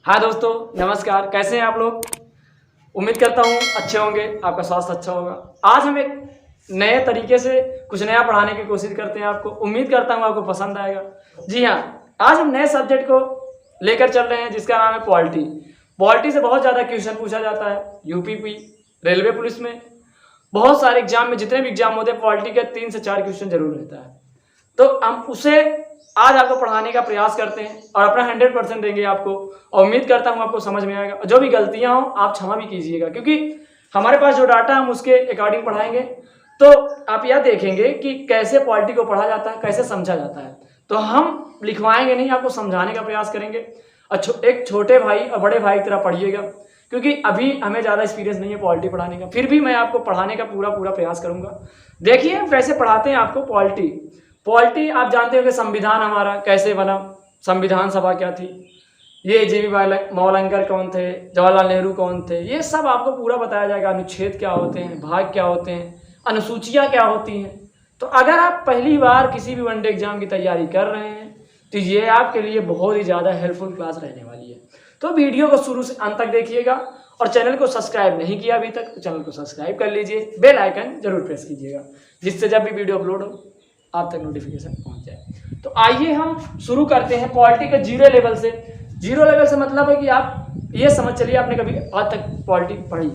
हाँ दोस्तों, नमस्कार। कैसे हैं आप लोग? उम्मीद करता हूँ अच्छे होंगे, आपका स्वास्थ्य अच्छा होगा। आज हम एक नए तरीके से कुछ नया पढ़ाने की कोशिश करते हैं आपको। उम्मीद करता हूँ आपको पसंद आएगा। जी हाँ, आज हम नए सब्जेक्ट को लेकर चल रहे हैं जिसका नाम है पॉलिटी। पॉलिटी से बहुत ज़्यादा क्वेश्चन पूछा जाता है यूपीपी, रेलवे पुलिस में, बहुत सारे एग्जाम में, जितने भी एग्जाम होते हैं पॉलिटी के 3 से 4 क्वेश्चन जरूर रहता है। तो हम उसे आज आपको पढ़ाने का प्रयास करते हैं और अपना 100% देंगे आपको, और उम्मीद करता हूँ आपको समझ में आएगा। जो भी गलतियां हो आप क्षमा भी कीजिएगा, क्योंकि हमारे पास जो डाटा हम उसके अकॉर्डिंग पढ़ाएंगे। तो आप यह देखेंगे कि कैसे पॉलिटी को पढ़ा जाता है, कैसे समझा जाता है। तो हम लिखवाएंगे नहीं, आपको समझाने का प्रयास करेंगे। एक छोटे भाई और बड़े भाई की तरह पढ़िएगा, क्योंकि अभी हमें ज़्यादा एक्सपीरियंस नहीं है पॉलिटी पढ़ाने का। फिर भी मैं आपको पढ़ाने का पूरा प्रयास करूंगा। देखिए कैसे पढ़ाते हैं आपको पॉलिटी। पॉलिटी आप जानते हो कि संविधान हमारा कैसे बना, संविधान सभा क्या थी, ये जीवी मौलंकर कौन थे, जवाहरलाल नेहरू कौन थे, ये सब आपको पूरा बताया जाएगा। अनुच्छेद क्या होते हैं, भाग क्या होते हैं, अनुसूचियाँ क्या होती हैं। तो अगर आप पहली बार किसी भी वनडे एग्जाम की तैयारी कर रहे हैं तो ये आपके लिए बहुत ही ज़्यादा हेल्पफुल क्लास रहने वाली है। तो वीडियो को शुरू से अंत तक देखिएगा, और चैनल को सब्सक्राइब नहीं किया अभी तक तो चैनल को सब्सक्राइब कर लीजिए, बेल आइकन जरूर प्रेस कीजिएगा, जिससे जब भी वीडियो अपलोड हो आप तक नोटिफिकेशन पहुंच जाए। तो आइए हम शुरू करते हैं पॉलिटी के जीरो लेवल से। जीरो लेवल से मतलब है कि आप ये समझ चलिए आपने कभी आज तक पॉलिटी पढ़ी।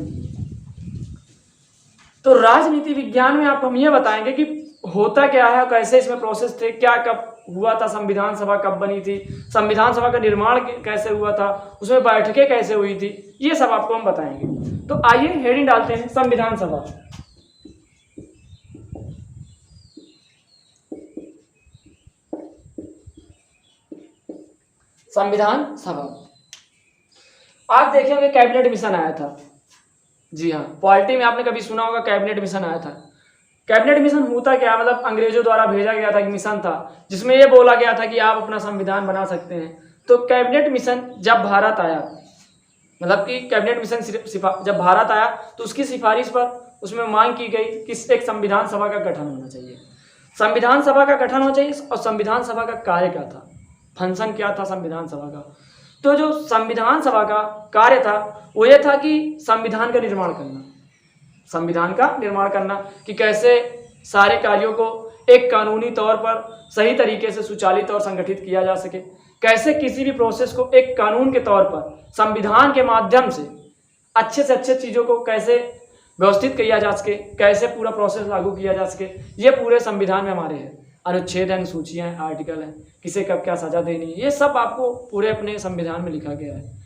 तो राजनीति विज्ञान में आपको हम ये बताएंगे कि होता क्या है, कैसे इसमें प्रोसेस थे, क्या कब हुआ था, संविधान सभा कब बनी थी, संविधान सभा का निर्माण कैसे हुआ था, उसमें बैठकें कैसे हुई थी, ये सब आपको हम बताएंगे। तो आइए हेडिंग डालते हैं, संविधान सभा। संविधान सभा आप देखे होंगे कैबिनेट मिशन आया था। जी हाँ, पॉलिटी में आपने कभी सुना होगा कैबिनेट मिशन आया था। कैबिनेट मिशन होता क्या, मतलब अंग्रेजों द्वारा भेजा गया था, एक मिशन था जिसमें यह बोला गया था कि आप अपना संविधान बना सकते हैं। तो कैबिनेट मिशन जब भारत आया, मतलब कि कैबिनेट मिशन जब भारत आया तो उसकी सिफारिश पर उसमें मांग की गई कि एक संविधान सभा का गठन होना चाहिए। संविधान सभा का गठन होना चाहिए, और संविधान सभा का कार्य क्या था, फंक्शन क्या था संविधान सभा का। तो जो संविधान सभा का कार्य था वो ये था कि संविधान का निर्माण करना, संविधान का निर्माण करना, कि कैसे सारे कार्यों को एक कानूनी तौर पर सही तरीके से सुचालित और संगठित किया जा सके, कैसे किसी भी प्रोसेस को एक कानून के तौर पर संविधान के माध्यम से अच्छे चीज़ों को कैसे व्यवस्थित किया जा सके, कैसे पूरा प्रोसेस लागू किया जा सके, ये पूरे संविधान में हमारे हैं। अनुच्छेद हैं, अनुसूचियाँ हैं, आर्टिकल हैं, किसे कब क्या सजा देनी है, ये सब आपको पूरे अपने संविधान में लिखा गया है।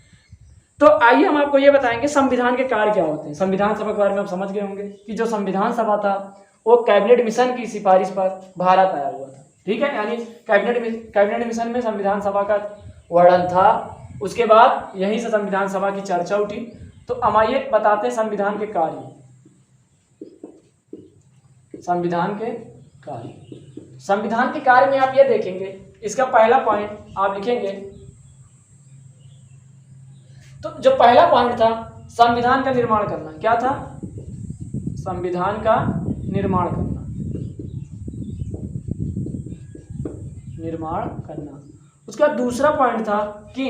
तो आइए हम आपको ये बताएंगे संविधान के कार्य क्या होते हैं। संविधान सभा के बारे में आप समझ गए होंगे कि जो संविधान सभा था वो कैबिनेट मिशन की सिफारिश पर भारत आया हुआ था। ठीक है, यानी कैबिनेट मिशन में संविधान सभा का वर्णन था। उसके बाद यहीं से संविधान सभा की चर्चा उठी। तो हम आइए बताते हैं संविधान के कार्य। संविधान के कार्य, संविधान के कार्य में आप ये देखेंगे, इसका पहला पॉइंट आप लिखेंगे। तो जो पहला पॉइंट था संविधान का निर्माण करना, क्या था, संविधान का निर्माण करना, निर्माण करना। उसका दूसरा पॉइंट था कि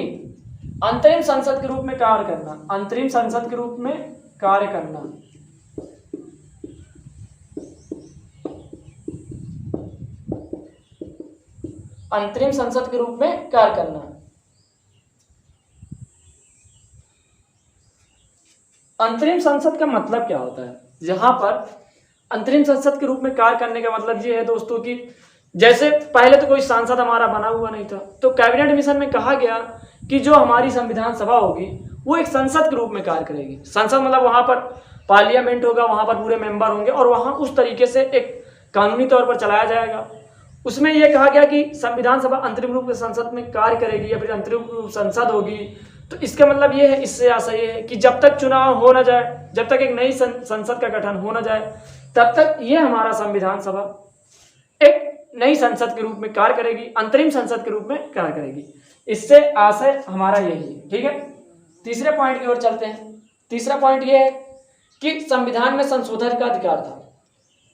अंतरिम संसद के रूप में कार्य करना, अंतरिम संसद के रूप में कार्य करना। अंतरिम संसद के रूप में कार्य करना। अंतरिम संसद का मतलब क्या होता है, यहाँ पर अंतरिम संसद के रूप में कार्य करने का मतलब ये है दोस्तों कि जैसे पहले तो कोई सांसद हमारा बना हुआ नहीं था, तो कैबिनेट मिशन में कहा गया कि जो हमारी संविधान सभा होगी वो एक संसद के रूप में कार्य करेगी। संसद मतलब वहाँ पर पार्लियामेंट होगा, वहाँ पर पूरे मेंबर होंगे, और वहाँ उस तरीके से एक कानूनी तौर पर चलाया जाएगा। उसमें यह कहा गया कि संविधान सभा अंतरिम रूप से संसद में कार्य करेगी या फिर अंतरिम रूप संसद होगी। तो इसका मतलब ये है, इससे आशा ये है कि जब तक चुनाव हो ना जाए, जब तक एक नई संसद का गठन हो ना जाए, तब तक ये हमारा संविधान सभा एक नई संसद के रूप में कार्य करेगी, अंतरिम संसद के रूप में कार्य करेगी। इससे आशय हमारा यही है। ठीक है, तीसरे पॉइंट की ओर चलते हैं। तीसरा पॉइंट ये है कि संविधान में संशोधन का अधिकार था।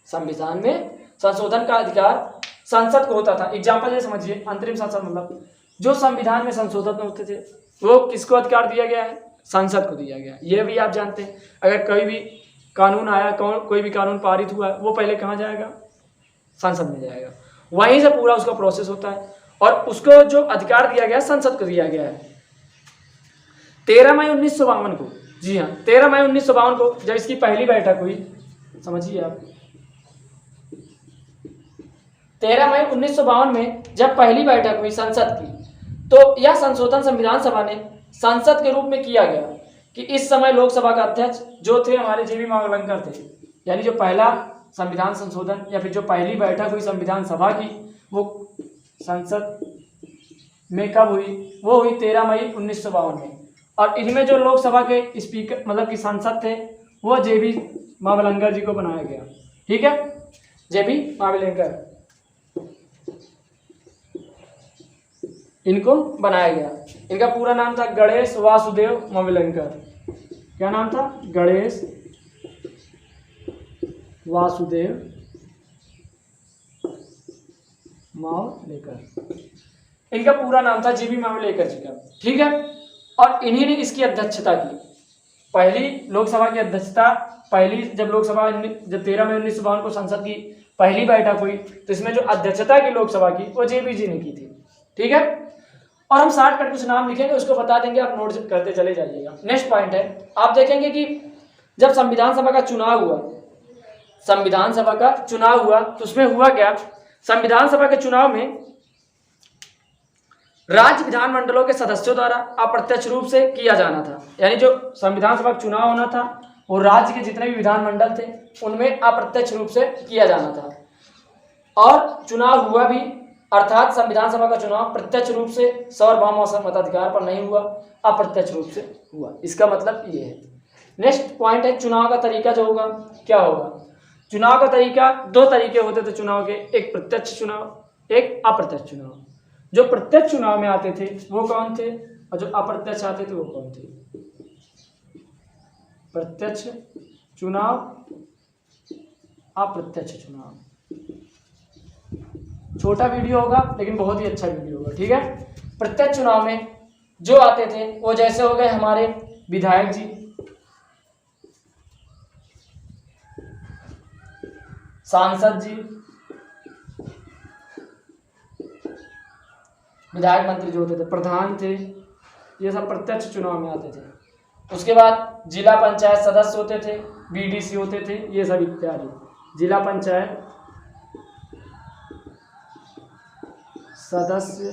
संविधान में संशोधन का अधिकार संसद को होता था। एग्जाम्पल ये समझिए, अंतरिम संसद मतलब जो संविधान में संशोधन होते थे वो किसको अधिकार दिया गया है? संसद को दिया गया है। ये भी आप जानते हैं, अगर कोई भी कानून आया, कोई भी कानून पारित हुआ, वो पहले कहाँ जाएगा? संसद में जाएगा। वहीं से पूरा उसका प्रोसेस होता है और उसको जो अधिकार दिया गया है संसद को दिया गया है। 13 मई 1952 को, जी हाँ 13 मई 1952 को जब इसकी पहली बैठक हुई, समझिए आप, 13 मई 1952 में जब पहली बैठक हुई संसद की, तो यह संशोधन संविधान सभा ने सांसद के रूप में किया गया कि इस समय लोकसभा का अध्यक्ष जो थे हमारे जीवी मावलंकर थे। यानी जो पहला संविधान संशोधन या फिर जो पहली बैठक हुई संविधान सभा की, वो संसद में कब हुई? वो हुई 13 मई 1952 में। और इनमें जो लोकसभा के स्पीकर मतलब कि सांसद थे वो जेबी मावलंकर जी को बनाया गया। ठीक है, जेबी मावलंकर इनको बनाया गया। इनका पूरा नाम था गणेश वासुदेव मावलंकर। क्या नाम था? गणेश वासुदेव मावलेकर। इनका पूरा नाम था जीबी मावलेकर जी का। ठीक है, और इन्हीं ने इसकी अध्यक्षता की। पहली लोकसभा की अध्यक्षता पहली जब लोकसभा जब 13 मई 1952 को संसद की पहली बैठक हुई, तो इसमें जो अध्यक्षता की लोकसभा की वो जेबी जी ने की थी। ठीक है, और हम शॉर्टकट कुछ नाम लिखेंगे, उसको बता देंगे, आप नोट करते चले जाइएगा। नेक्स्ट पॉइंट है, आप देखेंगे कि जब संविधान सभा का चुनाव हुआ, संविधान सभा का चुनाव हुआ तो उसमें हुआ क्या? संविधान सभा के चुनाव में राज्य विधानमंडलों के सदस्यों द्वारा अप्रत्यक्ष रूप से किया जाना था। यानी जो संविधान सभा का चुनाव होना था वो राज्य के जितने भी विधानमंडल थे उनमें अप्रत्यक्ष रूप से किया जाना था। और चुनाव हुआ भी, अर्थात संविधान सभा का चुनाव प्रत्यक्ष रूप से सार्वभौम मताधिकार पर नहीं हुआ, अप्रत्यक्ष रूप से हुआ। इसका मतलब ये है। नेक्स्ट पॉइंट है, चुनाव का तरीका जो होगा क्या होगा? चुनाव का तरीका, दो तरीके होते थे चुनाव के, एक प्रत्यक्ष चुनाव, एक अप्रत्यक्ष चुनाव। जो प्रत्यक्ष चुनाव में आते थे वो कौन थे और जो अप्रत्यक्ष आते थे वो कौन थे? प्रत्यक्ष चुनाव, अप्रत्यक्ष चुनाव। छोटा वीडियो होगा लेकिन बहुत ही अच्छा वीडियो होगा। ठीक है, प्रत्यक्ष चुनाव में जो आते थे वो जैसे हो गए हमारे विधायक जी, सांसद जी, विधायक मंत्री जो होते थे, प्रधान थे, ये सब प्रत्यक्ष चुनाव में आते थे। उसके बाद जिला पंचायत सदस्य होते थे, बीडीसी होते थे, ये सब इत्यादि। जिला पंचायत सदस्य,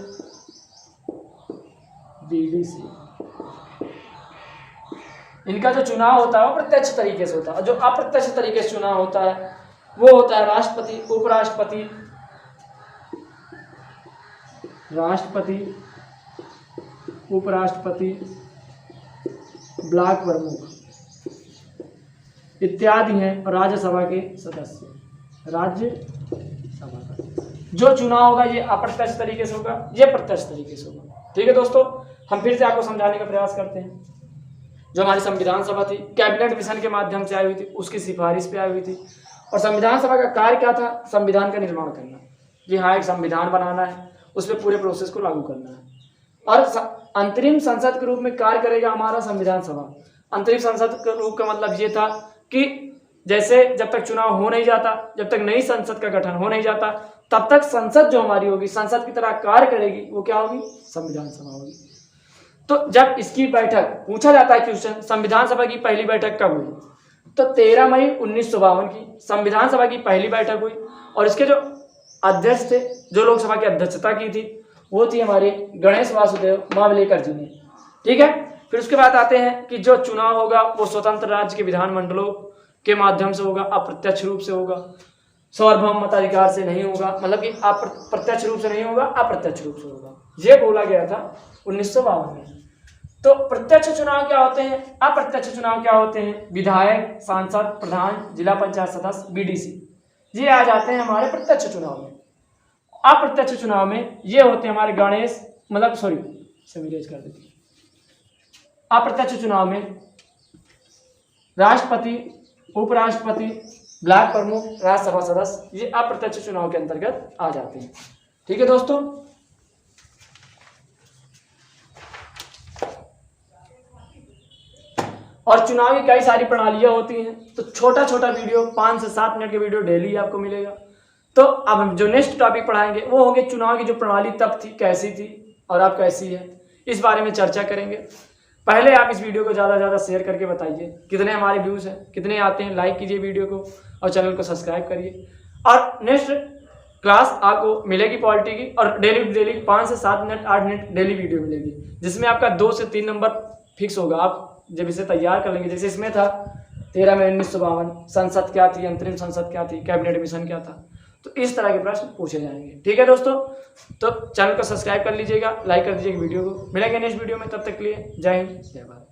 बीडीसी, इनका जो चुनाव होता है वो प्रत्यक्ष तरीके से होता है। जो अप्रत्यक्ष तरीके से चुनाव होता है वो होता है राष्ट्रपति, उपराष्ट्रपति, राष्ट्रपति, उपराष्ट्रपति, ब्लॉक प्रमुख इत्यादि हैं, और राज्यसभा के सदस्य। राज्यसभा का जो चुनाव होगा ये अप्रत्यक्ष तरीके से होगा, ये प्रत्यक्ष तरीके से होगा। ठीक है दोस्तों, हम फिर से आपको समझाने का प्रयास करते हैं। जो हमारी संविधान सभा थी कैबिनेट मिशन के माध्यम से आई हुई थी, उसकी सिफारिश पे आई हुई थी। और संविधान सभा का कार्य क्या था? संविधान का निर्माण करना, कि हाँ एक संविधान बनाना है, उसमें पूरे प्रोसेस को लागू करना है। और अंतरिम संसद के रूप में कार्य करेगा हमारा संविधान सभा। अंतरिम संसद के रूप का मतलब ये था कि जैसे जब तक चुनाव हो नहीं जाता, जब तक नई संसद का गठन हो नहीं जाता, तब तक संसद जो हमारी होगी, संसद की तरह कार्य करेगी, वो क्या होगी? संविधान सभा होगी। तो जब इसकी बैठक पूछा जाता है क्वेश्चन, संविधान सभा की पहली बैठक कब हुई? तो 13 मई 1952 की संविधान सभा की पहली बैठक हुई। और इसके जो अध्यक्ष थे, जो लोकसभा की अध्यक्षता की थी, वो थी हमारे गणेश वासुदेव मावलेकर जी ने। ठीक है, फिर उसके बाद आते हैं कि जो चुनाव होगा वो स्वतंत्र राज्य के विधानमंडलों के माध्यम से होगा, अप्रत्यक्ष रूप से होगा, सार्वभौम मताधिकार से नहीं होगा, मतलब कि प्रत्यक्ष रूप से नहीं होगा, अप्रत्यक्ष रूप से होगा। ये बोला गया था 1952 में। तो प्रत्यक्ष चुनाव क्या होते हैं, अप्रत्यक्ष चुनाव क्या होते हैं? विधायक, सांसद, प्रधान, जिला पंचायत सदस्य, बीडीसी, ये आ जाते हैं हमारे प्रत्यक्ष चुनाव में। अप्रत्यक्ष चुनाव में ये होते हैं हमारे गणेश, मतलब सॉरी समीरेज कर देती। अप्रत्यक्ष चुनाव में राष्ट्रपति, उपराष्ट्रपति, ब्लॉक प्रमुख, राज्यसभा सदस्य, ये अप्रत्यक्ष चुनाव के अंतर्गत आ जाते हैं। ठीक है दोस्तों। और चुनाव की कई सारी प्रणालियाँ होती हैं, तो छोटा छोटा वीडियो 5 से 7 मिनट के वीडियो डेली आपको मिलेगा। तो अब हम जो नेक्स्ट टॉपिक पढ़ाएंगे वो होंगे चुनाव की जो प्रणाली तब थी कैसी थी और अब कैसी है, इस बारे में चर्चा करेंगे। पहले आप इस वीडियो को ज़्यादा से ज़्यादा शेयर करके बताइए कितने हमारे व्यूज़ हैं, कितने आते हैं, लाइक कीजिए वीडियो को और चैनल को सब्सक्राइब करिए। और नेक्स्ट क्लास आपको मिलेगी पॉलिटी की, और डेली 5 से 7 मिनट 8 मिनट डेली वीडियो मिलेगी, जिसमें आपका 2 से 3 नंबर फिक्स होगा। आप जब इसे तैयार कर लेंगे, जैसे इसमें था 13 मई 1952 संसद क्या थी, अंतरिम संसद क्या थी, कैबिनेट मिशन क्या था, तो इस तरह के प्रश्न पूछे जाएंगे। ठीक है दोस्तों, तो चैनल को सब्सक्राइब कर लीजिएगा, लाइक कर दीजिएगा वीडियो को। मिलेंगे नेक्स्ट वीडियो में, तब तक के लिए जय हिंद जय भारत।